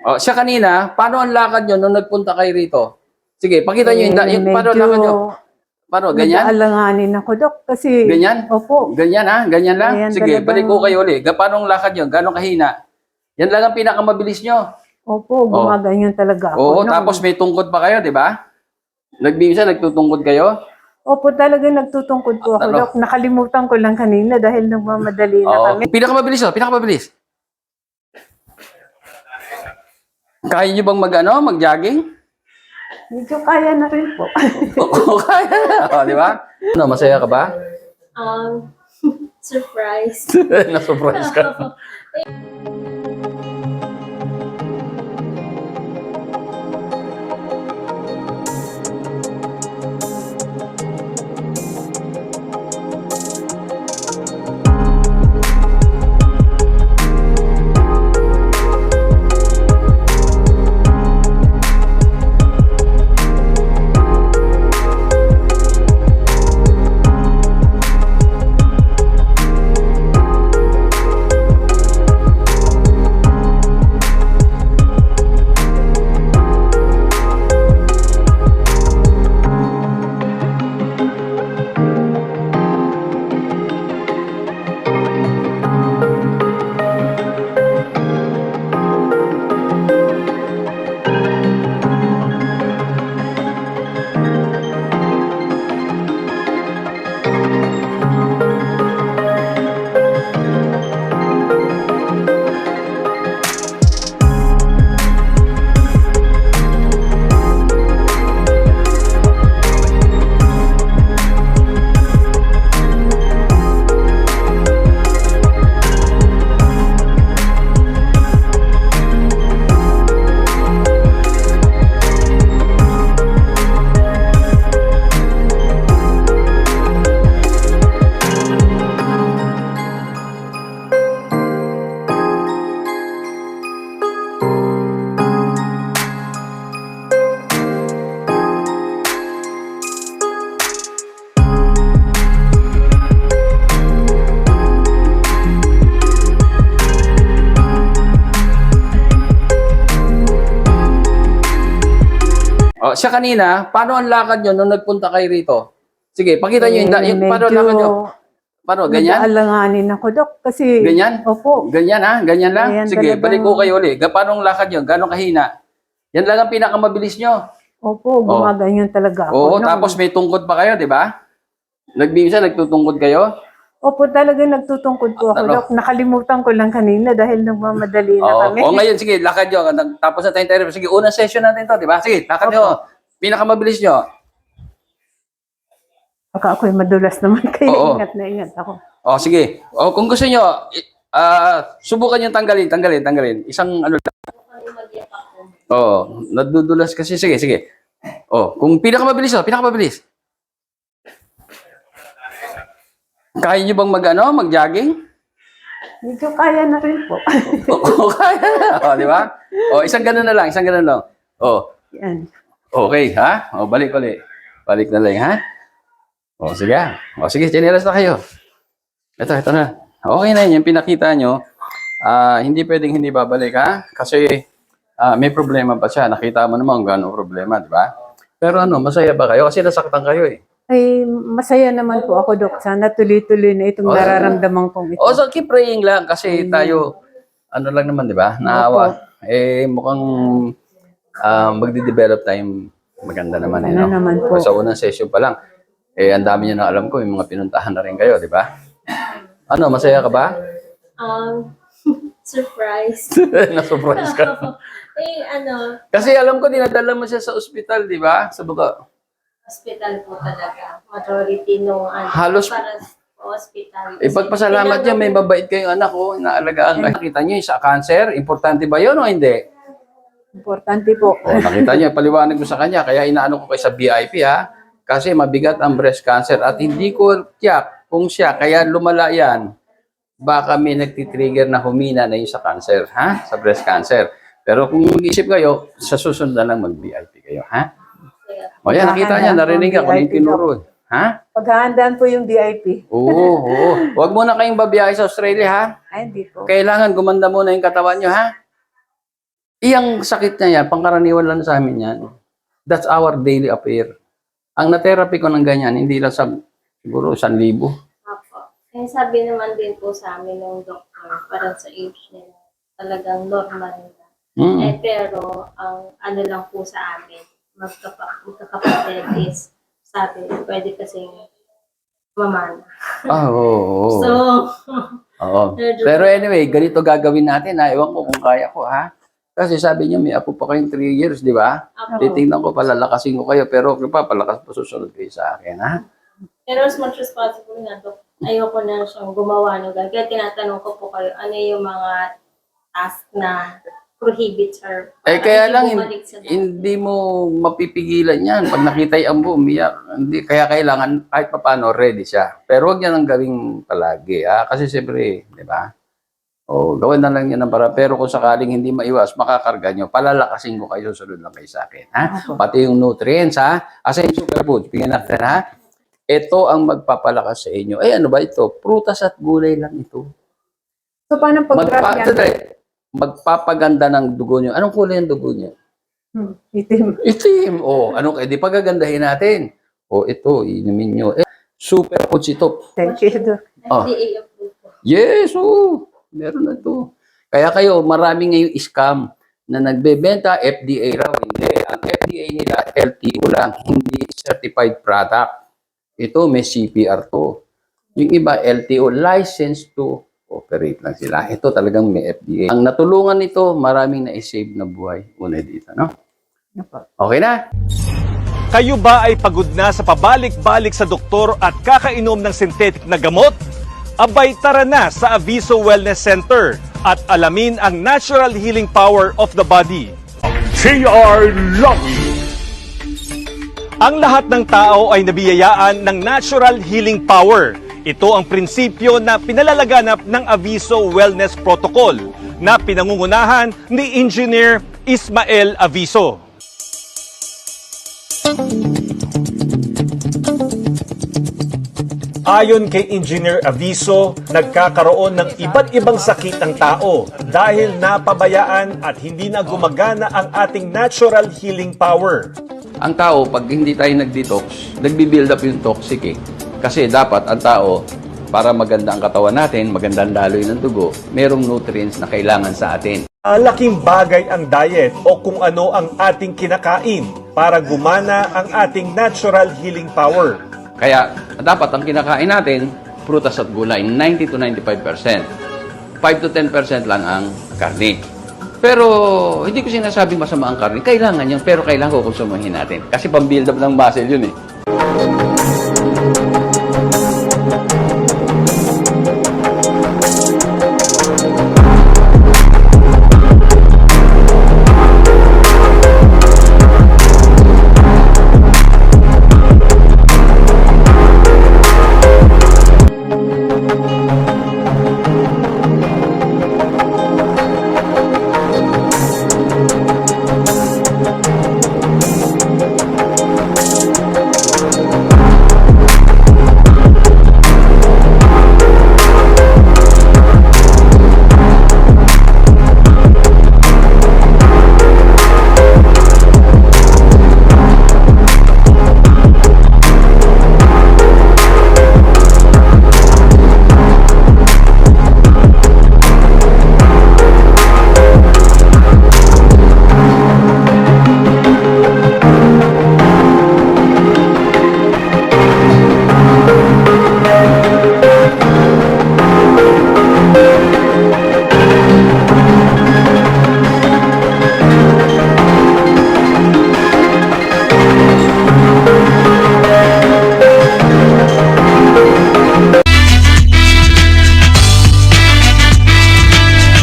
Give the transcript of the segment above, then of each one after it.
Oh, siya kanina, paano ang lakad nyo nung nagpunta kayo rito? Sige, pakita nyo yung paano ang Medyo lakad nyo. Paano, ganyan? nag-aalanganin ako, Dok, kasi, Ganyan? opo, Ganyan ha? Ganyan lang? ayan Sige, balik ko talagang, kayo uli. Paano ang lakad nyo? Gano'ng kahina? Yan lang ang pinakamabilis nyo. opo, Oh. gumaganyan talaga ako. Oo, Nung, tapos may tungkod pa kayo, di ba? Minsan nagtutungkod kayo? opo, talaga nagtutungkod po ako, Ano? Dok. Nakalimutan ko lang kanina dahil nagmamadali na Oo. kami. Pinakamabilis, oh, pinakamabilis. Kaya nyo bang mag-jogging? Medyo kaya na rin po. Oo, kaya na. O, di ba? Ano, masaya ka ba? Surprise. Na-surprise ka. Oh, siya kanina, paano ang lakad nyo nung nagpunta kayo rito? Sige, pakita nyo yung paano ang lakad nyo. Paano, ganyan? Nag-aalanganin ako, Dok, kasi, Ganyan? opo, Ganyan ha? Ganyan lang? ayan Sige, talagang, balik ko kayo uli. Paano ang lakad nyo? Gano'ng kahina? Yan lang ang pinakamabilis nyo. opo, gumaganyan talaga ako. Oo, Nung, tapos may tungkod pa kayo, di ba? Minsan nagtutungkod kayo? opo, talaga nagtutungkod po ako, Ano? Dok. Nakalimutan ko lang kanina dahil nagmamadali na Oo. kami. O ngayon, sige, lakad nyo. Tapos na tayong therapy. Sige, unang session natin to, di ba? Sige, lakad nyo. Pinakamabilis nyo. Baka ako'y madulas naman, kaya Oo. ingat na ingat ako. O, sige. O, kung gusto nyo, subukan nyo tanggalin. Isang ano lang. Mag-iyak ako. Oo, nadudulas kasi. Sige, sige. O, kung pinakamabilis. Kaya nyo bang mag-jogging? Medyo kaya na rin po. Oo, kaya na. O, di ba? O, isang ganun lang. O, Yan. okay, ha? O, balik ulit. Balik na lang, ha? O, sige. O, sige, chinelas na kayo. Ito na. Okay na yun, yung pinakita nyo. Hindi pwedeng hindi babalik, ha? Kasi may problema pa siya. Nakita mo naman kung gano'ng problema, di ba? Pero ano, masaya ba kayo? Kasi nasaktan kayo, eh. Ay, masaya naman po ako, Dok. Sana tuloy-tuloy na itong nararamdaman kong ito. O, so keep praying lang kasi tayo, ano lang naman, di ba? Naawa. Eh, mukhang magde-develop tayong maganda naman, eh, Sana no? naman po. Sa unang session pa lang, eh, ang dami nyo na alam ko, yung mga pinuntahan na rin kayo, di ba? Ano, masaya ka ba? Surprise. Na-surprise ka. Kasi alam ko, dinadala mo siya sa ospital, di ba? Sa buka. Hospital po talaga. Authority nung Halos- para sa hospital. Ipagpasalamat niya, may babait kayong anak ko, inaalagaan kayo. Nakita niyo yung sa cancer, importante ba yun o hindi? Importante po. O, nakita niyo, paliwanag ko sa kanya, kaya inaano ko kayo sa VIP, ha? Kasi mabigat ang breast cancer at hindi ko tiyak kung siya, kaya lumala yan. Baka may nagtitrigger na humina na yung sa cancer, ha? Sa breast cancer. Pero kung mag-isip kayo, sa susunod na lang mag-VIP kayo, ha? O yan, nakita niya, narinig ka kung yung tinuro. Ha? Paghahandaan po yung VIP. Oo. Huwag muna kayong babiyahe sa Australia, ha? Ay, hindi po. Kailangan gumanda muna yung katawan nyo, ha? Iyang sakit niya yan, pangkaraniwan lang sa amin yan. That's our daily affair. Ang na-therapy ko ng ganyan, hindi lang sa, siguro, 1,000. Opo. Eh, sabi naman din po sa amin ng doktor, parang sa age nila, talagang normal na. Eh, pero, ang ano lang po sa amin, magkakapatid is, sabi, pwede kasing mamana. Oo. So, Oo. Pero anyway, ganito gagawin natin ha. Ewan ko kung kaya ko ha. Kasi sabi niyo may apo pa kayong 3 years, di ba? Opo. Titingnan ko, palalakasin ko kayo. Pero kung pa, palakas pa susunod kayo sa akin ha. Pero as much as possible nga, Dok, ayoko na siyang gumawa ng ganun. Kaya tinatanong ko po kayo, ano yung mga task na prohibits her? Kaya lang, bumalik sa dati? hindi mo mapipigilan yan. Pag nakita yung ambo, umiyak. Hindi, kaya kailangan kahit paano ready siya. Pero huwag niya nang gawing palagi. Ha? Kasi siyempre, di ba? O, gawin na lang yan ng para. Pero kung sakaling hindi maiwas, makakarga nyo, palalakasin ko kayo, susunod lang kayo sa akin. Ha? Pati yung nutrients, ha? As in superfoods, bigyan natin, ha? Ito ang magpapalakas sa inyo. Ano ba ito? Prutas at gulay lang ito. So, paano pag-graph yan? Magpapaganda ng dugo nyo. Anong kulay ang dugo nyo? Itim. Itim. Ano di pagagandahin natin? Ito, inumin nyo. Super foods ito. Thank you, Doc. FDA approved po. Yes, meron na to. Kaya kayo, marami ngayong scam na nagbebenta, FDA raw. Hindi. Ang FDA nila, LTO lang. Hindi certified product. Ito, may CPR to. Yung iba, LTO, license to operate lang sila. Ito talagang may FDA. Ang natulungan nito, maraming na-save na buhay. Una dito, no? Okay na? Kayo ba ay pagod na sa pabalik-balik sa doktor at kakainom ng synthetic na gamot? Abay tara na sa Aviso Wellness Center at alamin ang natural healing power of the body. TR Love. Ang lahat ng tao ay nabiyayaan ng natural healing power. Ito ang prinsipyo na pinalalaganap ng Aviso Wellness Protocol na pinangungunahan ni Engineer Ismael Aviso. Ayon kay Engineer Aviso, nagkakaroon ng iba't ibang sakit ang tao dahil napabayaan at hindi na gumagana ang ating natural healing power. Ang tao, pag hindi tayo nag-detox, nagbi-build up yung toxic eh. Kasi dapat ang tao, para maganda ang katawan natin, maganda ang daloy ng dugo, merong nutrients na kailangan sa atin. Malaking bagay ang diet o kung ano ang ating kinakain para gumana ang ating natural healing power. Kaya dapat ang kinakain natin, prutas at gulay, 90 to 95%. 5 to 10% lang ang karne. Pero hindi ko sinasabing masama ang karne. Kailangan yun, pero kailangan ko konsumahin natin. Kasi pang-build up ng muscle yun eh.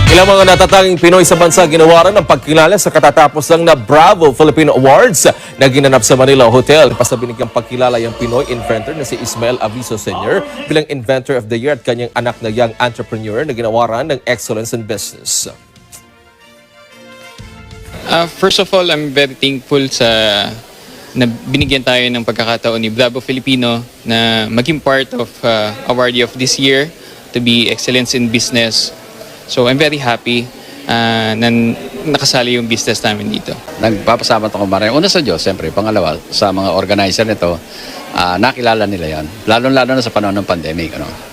Ilang mga natatanging Pinoy sa bansa ginawaran ng pagkilala sa katatapos lang na Bravo Filipino Awards na ginanap sa Manila Hotel. Basta binigyang pagkilala yung Pinoy inventor na si Ismael Aviso Sr. bilang Inventor of the Year at kanyang anak na young entrepreneur na ginawaran ng Excellence in Business. First of all, I'm very thankful sa na binigyan tayo ng pagkakataon ni Bravo Filipino na maging part of awardee of this year to be Excellence in Business. So I'm very happy. nakasali yung business namin dito. Nagpapasalamat ako maraming. Una sa Diyos, siyempre. Pangalawa, sa mga organizer nito, nakilala nila yan. Lalo-lalo na sa panahon ng pandemic. Ano?